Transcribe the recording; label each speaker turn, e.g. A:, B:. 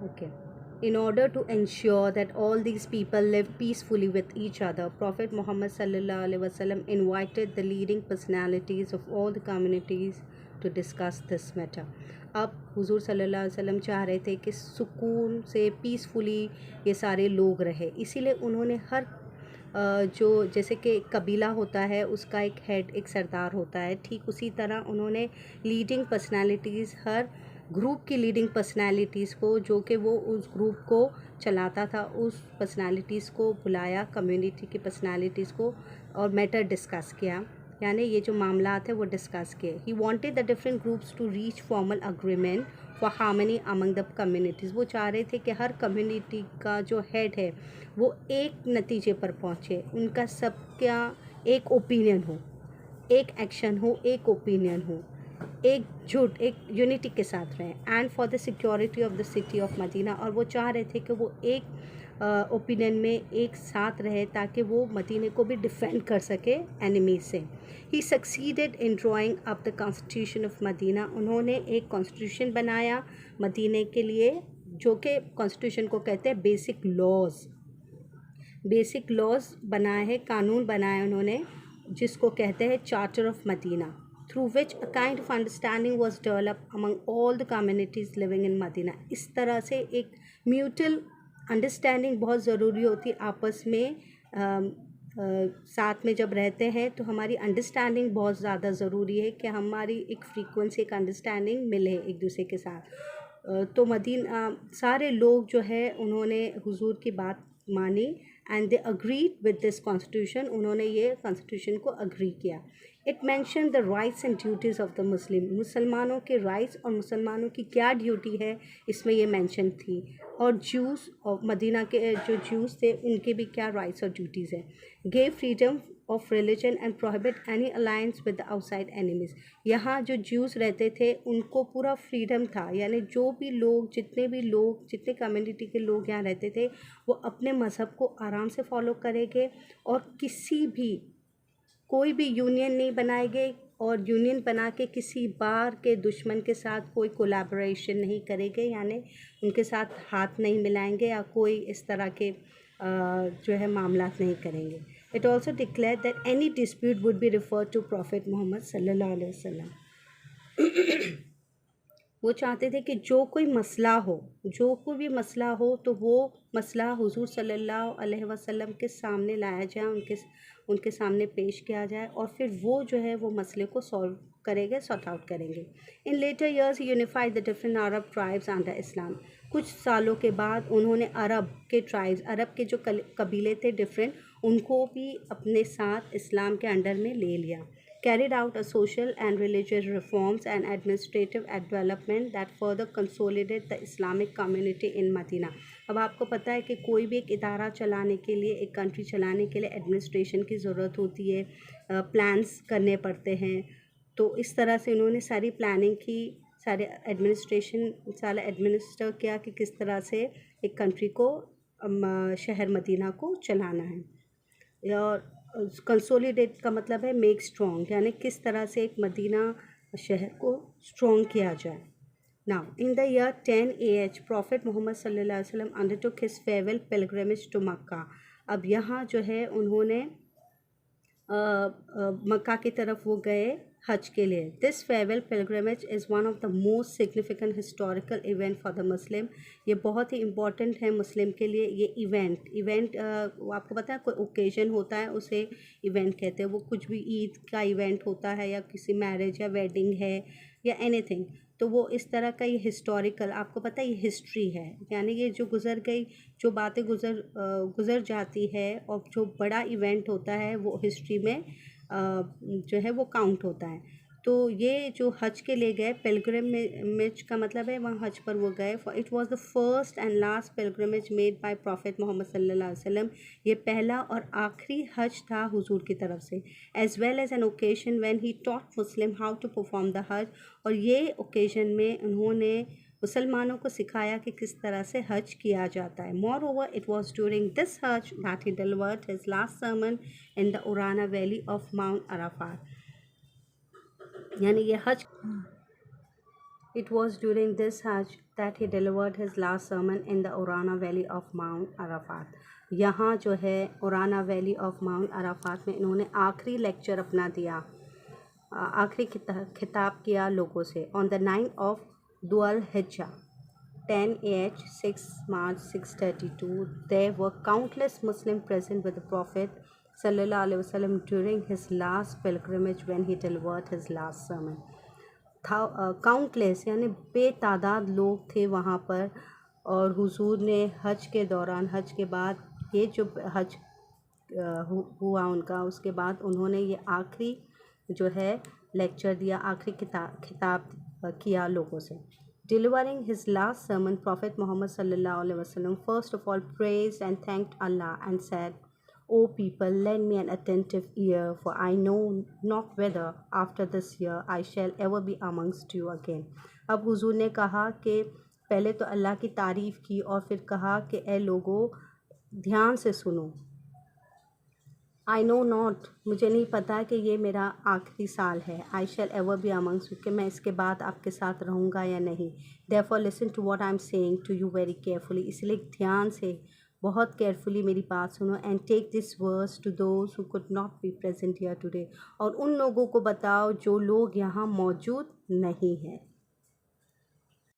A: Okay. In order to ensure that all these people live peacefully with each other, Prophet Muhammad sallallahu alaihi wasallam invited the leading personalities of all the communities to discuss this matter. अब हुजूर सल्लल्लाहु अलैहि वसल्लम चाह रहे थे कि सुकून से पीसफुली ये सारे लोग रहे, इसीलिए उन्होंने हर जो जैसे कि कबीला होता है उसका एक हेड, एक सरदार होता है, ठीक उसी तरह उन्होंने लीडिंग पर्सनालिटीज़, हर ग्रुप की लीडिंग पर्सनालिटीज़ को, जो कि वो उस ग्रुप को चलाता था, उस पर्सनालिटीज़ को बुलाया, कम्युनिटी की पर्सनालिटीज़ को, और मैटर डिस्कस किया, यानी ये जो मामलात है वो डिस्कस किए. He wanted the different groups to reach formal agreement for harmony among the communities. वो चाह रहे थे कि हर कम्युनिटी का जो हेड है वो एक नतीजे पर पहुँचे, उनका सबका एक ओपिनियन हो, एक एक्शन हो, एक ओपिनियन हो, एकजुट, एक यूनिटी के साथ रहें. And for the security of the city of Medina, और वो चाह रहे थे कि वो एक ओपिनियन में एक साथ रहे ताकि वो मदीने को भी डिफेंड कर सके एनिमी से. He succeeded in drawing up the constitution of Medina. उन्होंने एक कॉन्स्टिट्यूशन बनाया मदीने के लिए, जो कि कॉन्स्टिट्यूशन को कहते हैं बेसिक लॉज. बेसिक लॉज बनाए हैं, कानून बनाए उन्होंने, जिसको कहते हैं charter of Medina, through which a kind of understanding was develop among all the communities living in Medina. इस तरह से एक म्यूचुअल अंडरस्टैंडिंग बहुत ज़रूरी होती है आपस में. साथ में जब रहते हैं तो हमारी अंडरस्टैंडिंग बहुत ज़्यादा ज़रूरी है कि हमारी एक फ्रीक्वेंसी, एक अंडरस्टैंडिंग मिले एक दूसरे के साथ. तो मदीना सारे लोग जो है उन्होंने हुजूर की बात मानी and they agreed with this constitution. उन्होंने ये कॉन्स्टिट्यूशन को अग्री किया. It mention the rights and duties of the Muslim. मुसलमानों के राइट्स और मुसलमानों की क्या ड्यूटी है इसमें ये मेंशन थी, और ज्यूस और मदीना के जो ज्यूस थे उनके भी क्या राइट्स और ड्यूटीज़ है. Gave freedom of religion and prohibit any alliance with the outside enemies. यहाँ जो ज्यूस रहते थे उनको पूरा फ्रीडम था, यानी जो भी लोग, जितने भी लोग, जितने कम्युनिटी के लोग यहाँ रहते थे वो अपने मज़हब को आराम से फॉलो करेंगे, और किसी भी कोई भी यूनियन नहीं बनाएंगे, और यूनियन बना के किसी बार के दुश्मन के साथ कोई कोलैबोरेशन नहीं करेंगे, यानी उनके साथ हाथ नहीं मिलाएंगे या कोई इस तरह के जो है मामलात नहीं करेंगे. It also declare that any dispute would be referred to prophet Muhammad सल्लल्लाहु अलैहि वसल्लम. वो चाहते थे कि जो कोई मसला हो, जो कोई भी मसला हो तो वो मसला हुजूर सल्लल्लाहु अलैहि वसल्लम के सामने लाया जाए, उनके सामने पेश किया जाए, और फिर वो जो है वो मसले को सॉल्व करेंगे, सॉर्ट आउट करेंगे. In later years unified the different Arab tribes under Islam. कुछ सालों के बाद उन्होंने अरब के ट्राइब्स, अरब के जो कबीले थे डिफरेंट, उनको भी अपने साथ इस्लाम के अंडर में ले लिया. Carried out a social and religious reforms and administrative development that further consolidate the Islamic community in Medina. अब आपको पता है कि कोई भी एक इदारा चलाने के लिए, एक कंट्री चलाने के लिए एडमिनिस्ट्रेशन की ज़रूरत होती है, प्लान्स करने पड़ते हैं. तो इस तरह से उन्होंने सारी प्लानिंग की, सारे एडमिनिस्ट्रेशन, सारा एडमिनिस्टर किया कि किस तरह से एक कंट्री को, शहर मदीना को चलाना है. और कंसोलिडेट का मतलब है मेक स्ट्रॉन्ग, यानी किस तरह से एक मदीना शहर को स्ट्रॉन्ग किया जाए. Now in the year 10 AH prophet Muhammad सल्लल्लाहु अलैहि वसल्लम undertook his farewell pilgrimage to Mecca. अब यहाँ जो है उन्होंने मक्का की तरफ वो गए हज के लिए. This farewell pilgrimage is one of the most significant historical event for the Muslim. ये बहुत ही इम्पॉर्टेंट है मुस्लिम के लिए. ये इवेंट आपको पता है कोई ओकेजन होता है उसे इवेंट कहते हैं. वो कुछ भी ईद का इवेंट होता है या किसी मैरिज या वेडिंग है या एनीथिंग, तो वो इस तरह का ये हिस्टोरिकल, आपको पता है ये हिस्ट्री है, यानी ये जो गुज़र गई, जो बातें गुज़र जाती है, और जो बड़ा इवेंट होता है वो हिस्ट्री में जो है वो काउंट होता है. तो ये जो हज के लिए गए, पिलग्रिमेज का मतलब है वहाँ हज पर वो गए. It was the first and last pilgrimage made by prophet Muhammad सल्लल्लाहु अलैहि वसल्लम. ये पहला और आखिरी हज था हुजूर की तरफ से. As well as an occasion when he taught Muslim how to perform the Hajj. और ये ओकेजन में उन्होंने मुसलमानों को सिखाया कि किस तरह से हज किया जाता है. Moreover it was during this Hajj that he delivered his last sermon in the Urana valley of mount Arafat. यानी ये हज It was during this Hajj that he delivered his last sermon in the Urana Valley of Mount Arafat. यहाँ जो है उराना valley of mount Arafat में इन्होंने आखिरी lecture अपना दिया, आखिरी खिताब किया लोगों से। On the 9th of Dhul Hijjah 10 AH 6 March 632, there were countless Muslims present with the Prophet Sallallahu Alaihi Wasallam during his last pilgrimage when he delivered his last sermon. Countless यानी बेतादाद लोग थे वहाँ पर, और हुजूर ने हज के दौरान, हज के बाद ये जो हज हुआ उनका, उसके बाद उन्होंने ये आखिरी जो है लेक्चर दिया, आखिरी खिताब किया लोगों से। Delivering his last sermon, Prophet Muhammad sallallahu alaihi wasallam first of all praised and thanked Allah and said, "O people, lend me an attentive ear, for I know not whether after this year I shall ever be amongst you again." अब हुजूर ने कहा कि पहले तो अल्लाह की तारीफ़ की और फिर कहा कि ए लोगों, ध्यान से सुनो। आई नो नॉट, मुझे नहीं पता कि ये मेरा आखिरी साल है। I shall ever be amongst you, कि मैं इसके बाद आपके साथ रहूँगा या नहीं। Therefore listen to what I am saying to you very carefully, इसलिए ध्यान से बहुत केयरफुली मेरी बात सुनो। And take this words to those who could not be present here today, और उन लोगों को बताओ जो लोग यहाँ मौजूद नहीं हैं।